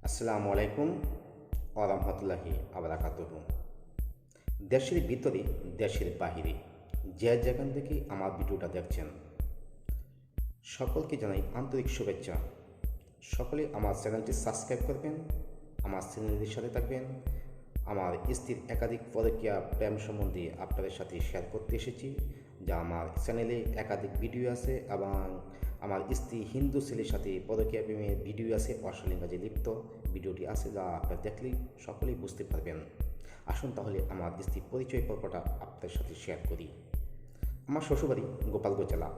আসসালামু আলাইকুম ওয়া রাহমাতুল্লাহি ওয়া বারাকাতুহু। দেশের ভিতরে দেশের বাহিরে যে যেখান থেকে আমার ভিডিওটা দেখছেন সকলকে জানাই আন্তরিক শুভেচ্ছা। সকলে আমার চ্যানেলটি সাবস্ক্রাইব করবেন, আমার চ্যানেলের সাথে থাকবেন। আমার স্ত্রীর একাধিক পরকীয়া প্রেম সম্বন্ধে আপনাদের সাথে শেয়ার করতে এসেছি, যা আমার চ্যানেলে একাধিক ভিডিও আছে এবং আমার স্ত্রী হিন্দু ছেলের সাথে পরকীয়া প্রেমের ভিডিও আছে, অশ্লীল কাজে লিপ্ত ভিডিওটি আছে, যা আপনারা দেখলেই সকলেই বুঝতে পারবেন। আসুন তাহলে আমার স্ত্রীর পরিচয় পর্বটা আপনাদের সাথে শেয়ার করি। আমার শ্বশুরবাড়ি গোপালগঞ্জ জেলা,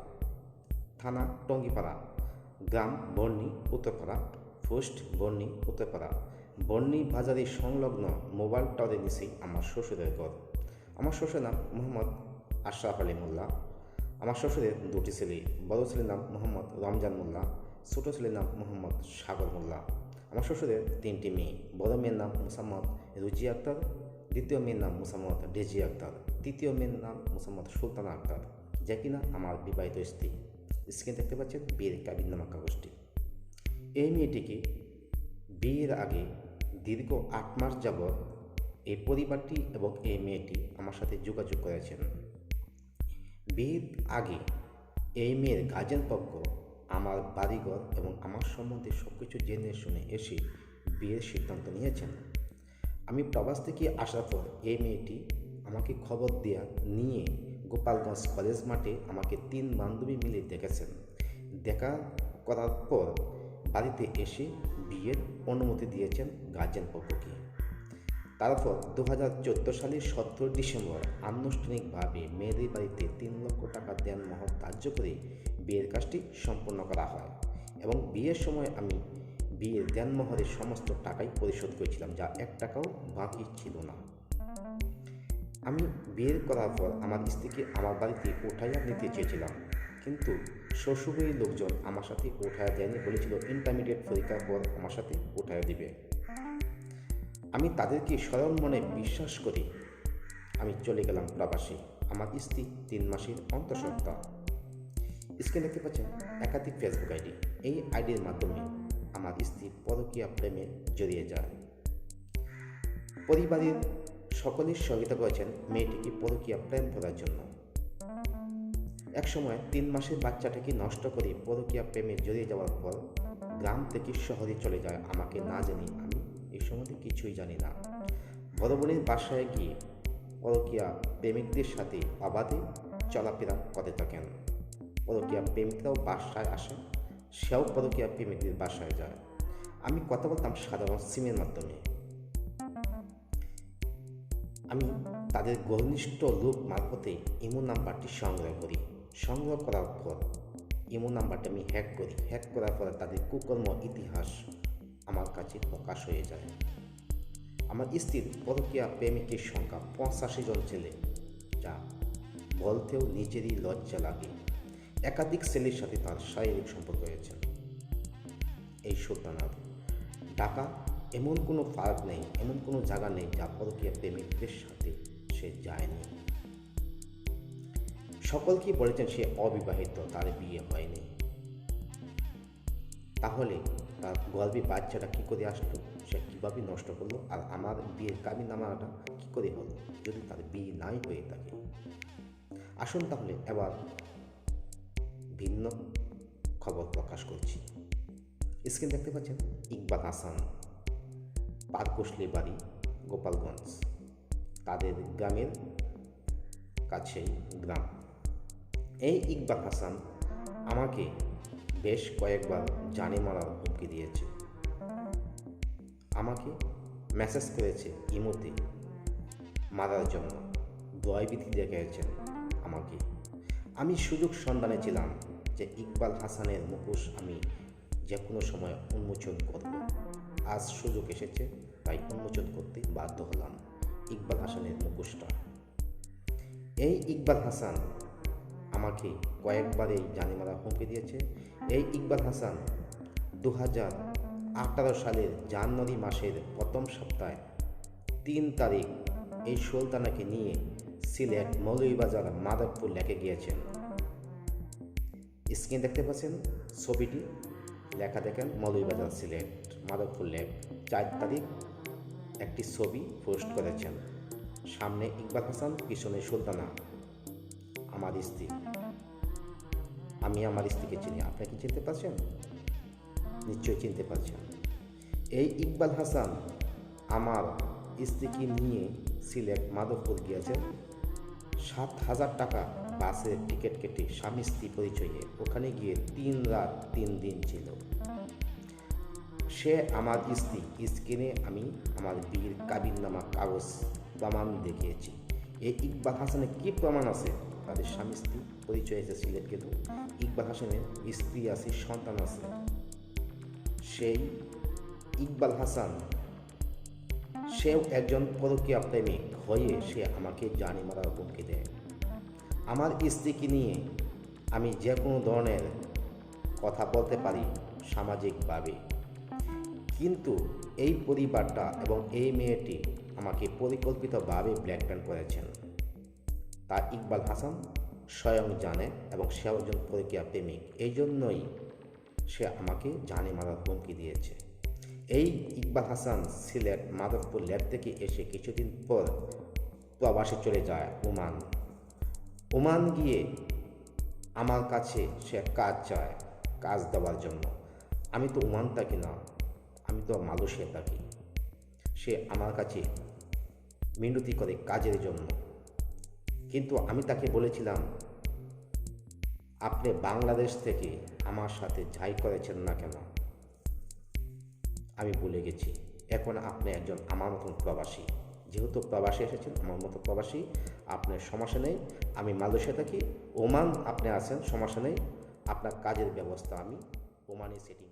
থানা টঙ্গিপাড়া, গ্রাম বর্ণি উত্তরপাড়া, পোস্ট বর্ণি উত্তরপাড়া। বর্ণি বাজারের সংলগ্ন মোবাইল টাওয়ারের নিচেই আমার শ্বশুরের ঘর। আমার শ্বশুরের নাম মোহাম্মদ আশরাফ আলী মোল্লা। আমার শ্বশুরের দুটি ছেলে, বড় ছেলের নাম মোহাম্মদ রমজান মোল্লা, ছোটো ছেলের নাম মোহাম্মদ সাগর মোল্লা। আমার শ্বশুরের তিনটি মেয়ে, বড় মেয়ের নাম মুসাম্মদ রুজি আক্তার, দ্বিতীয় মেয়ের নাম মুসাম্মদ ডেজি আক্তার, তৃতীয় মেয়ের নাম মুসাম্মদ সুলতানা আক্তার, যা কিনা আমার বিবাহিত স্ত্রী। স্ক্রিনে দেখতে পাচ্ছেন বিয়ের কাবিননামা কাগজটি। এই মেয়েটিকে বিয়ের আগে দীর্ঘ 8 মাস যাবৎ এই পরিবারটি এবং এই মেয়েটি আমার সাথে যোগাযোগ করেছেন। বিয়ের আগে এই মেয়ের গার্জেন পক্ষ আমার বাড়িঘর এবং আমার সম্বন্ধে সব কিছু জেনে শুনে এসে বিয়ের সিদ্ধান্ত নিয়েছেন। আমি প্রবাস থেকে আসার পর এই মেয়েটি আমাকে খবর দেওয়া নিয়ে গোপালগঞ্জ কলেজ মাঠে আমাকে 3 বান্ধবী মিলে দেখেছেন। দেখা করার পর বাড়িতে এসে বিয়ের অনুমতি দিয়েছেন গার্জেন পক্ষকে। তারপর 2014 সালের 17 ডিসেম্বর আনুষ্ঠানিকভাবে মেয়েদের বাড়িতে 3 লক্ষ টাকা দেন মোহর ধার্য করে বিয়ের কাজটি সম্পন্ন করা হয় এবং বিয়ের সময় আমি বিয়ের দেনমোহরের সমস্ত টাকাই পরিশোধ করেছিলাম, যা 1 টাকাও বাকি ছিল না। আমি বিয়ে করার পর আমার স্ত্রীকে আমার বাড়িতে উঠাইয়া নিতে চেয়েছিলাম, কিন্তু শ্বশুরবাড়ির লোকজন আমার সাথে উঠাইয়া দেয়নি, বলেছিল ইন্টারমিডিয়েট পরীক্ষার পর আমার সাথে উঠাইয়া দিবে। আমি তাদেরকে সরল মনে বিশ্বাস করে আমি চলে গেলাম প্রবাসে। আমার স্ত্রী 3 মাসের অন্তঃসত্ত্বা। স্ক্রিনে দেখতে পাচ্ছেন একাধিক ফেসবুক আইডি। এই আইডির মাধ্যমে আমার স্ত্রী পরকীয়া প্রেমে জড়িয়ে যায়। পরিবারের সকলের সহযোগিতা করেছেন মেয়েটিকে পরকীয়া প্রেম করার জন্য। একসময় 3 মাসের বাচ্চাটাকে নষ্ট করে পরকীয়া প্রেমে জড়িয়ে যাওয়ার পর গ্রাম থেকে শহরে চলে যায় আমাকে না জানি। আমি এই সম্বন্ধে কিছুই জানি না। বড় বোনের বাসায় গিয়ে পরকীয়া প্রেমিকদের সাথে অবাধে চলাফেরা করতে থাকেন। পরকীয়া প্রেমিকরাও বাসায় আসে, সেও পরকীয়া প্রেমিকদের বাসায় যায়। আমি কথা বলতাম সাধারণ সিমের মাধ্যমে। আমি তাদের ঘনিষ্ঠ লোক মারফতে ইমো নাম্বারটি সংগ্রহ করি। সংগ্রহ করার পর ইমো নাম্বারটি আমি হ্যাক করি। হ্যাক করার পর তাদের কুকর্ম ইতিহাস আমার কাছে প্রকাশ হয়ে যায়। আমার স্ত্রীর পরকীয়া প্রেমিকের সংখ্যা 85 জন ছেলে, যা বলতেও নিজেরই লজ্জা লাগে। একাধিক ছেলের সাথে তার শারীরিক সম্পর্ক হয়েছে। এই সুলতানার ঢাকা এমন কোনো পার্ক নেই, এমন কোনো জায়গা নেই যা পরকীয়া প্রেমিকদের সাথে সে যায়নি। সকলকে বলেছেন সে অবিবাহিত, তার বিয়ে হয়নি। তাহলে তার গর্ভে বাচ্চাটা কী করে আসলো, সে কীভাবে নষ্ট করলো, আর আমার বিয়ের কাবিননামাটা কী করে হলো যদি তার বিয়ে নাই হয়ে থাকে। আসুন তাহলে এবার ভিন্ন খবর প্রকাশ করছি। স্ক্রিন দেখতে পাচ্ছেন ইকবাল হাসান, পারকোশলী বাড়ি, গোপালগঞ্জ। তাদের গ্রামের কাছেই গ্রাম। এই ইকবাল হাসান আমাকে বেশ কয়েকবার জানে মারার হুমকি দিয়েছে। আমাকে মেসেজ করেছে ইমোতে মারার জন্য, ভয়ভীতি দেখিয়েছেন আমাকে। আমি সুযোগ সন্ধানে ছিলাম যে ইকবাল হাসানের মুখোশ আমি যে কোনো সময় উন্মোচন করব। আজ সুযোগ এসেছে, তাই উন্মোচন করতে বাধ্য হলাম ইকবাল হাসানের মুখোশটা। এই ইকবাল হাসান আমাকে কয়েকবার এই জানে মারা হুমকি দিয়েছে। এই ইকবাল হাসান 2018 সালের জানুয়ারি মাসের প্রথম সপ্তাহে 3 তারিখ এই সুলতানাকে নিয়ে সিলেট মৌলভীবাজার মাধবপুর লেকে গিয়েছেন। স্ক্রিন দেখতে পাচ্ছেন ছবিটি, লেখা দেখেন মৌলভীবাজার সিলেট মাধবপুর লেক। 4 তারিখ একটি ছবি পোস্ট করেছেন। সামনে ইকবাল হাসান, পিছনে সুলতানা, আমার স্ত্রী। আমি আমার স্ত্রীকে চিনি, আপনি কি চিনতে পারছেন? নিশ্চয়ই চিনতে পারছেন। এই ইকবাল হাসান আমার স্ত্রীকে নিয়ে সিলেট মাধবপুর গিয়েছেন। 7,000 টাকা বাসের টিকিট কেটে স্বামী স্ত্রী পরিচয়ে ওখানে গিয়ে 3 রাত 3 দিন ছিল। সে আমার স্ত্রী, স্ক্রিনে আমি আমার বিয়ের কাবিননামা কাগজ প্রমাণ দেখিয়েছি। এই ইকবাল হাসানের কী প্রমাণ আছে? তাদের স্বামী স্ত্রী পরিচয় আছে সিলেট গেল। ইকবাল হাসানের স্ত্রী আছে, সন্তান আছে। সেই ইকবাল হাসান সেও একজন পরকীয়া প্রেমিক হয়ে সে আমাকে জানি মারার হুমকি দেয়। আমার স্ত্রীকে নিয়ে আমি যে কোনো ধরনের কথা বলতে পারি সামাজিকভাবে, কিন্তু এই পরিবারটা এবং এই মেয়েটি আমাকে পরিকল্পিতভাবে ব্ল্যাকমেল করেছেন। তা ইকবাল হাসান স্বয়ং জানে এবং সে একজন পরকীয়া প্রেমিক। এই জন্যই সে আমাকে জানে মারার হুমকি দিয়েছে। এই ইকবাল হাসান সিলেট মাধবপুর ল্যাব থেকে এসে কিছুদিন পর প্রবাসে চলে যায় ওমান। ওমান গিয়ে আমার কাছে সে কাজ চায়, কাজ দেওয়ার জন্য। আমি তো ওমান থাকি না, আমি তো মালয়েশিয়া থাকি। সে আমার কাছে মিনতি করে কাজের জন্য, কিন্তু আমি তাকে বলেছিলাম, আপনি বাংলাদেশ থেকে আমার সাথে যাই করেছেন না কেন আমি ভুলে গেছি। এখন আপনি একজন আমার মতন প্রবাসী, যেহেতু প্রবাসী এসেছেন, আমার মতো প্রবাসী, আপনার সমস্যা নেই। আমি মালয়েশিয়া থাকি, ওমান আপনি আছেন, সমস্যা নেই। আপনার কাজের ব্যবস্থা আমি ওমানে সেটিং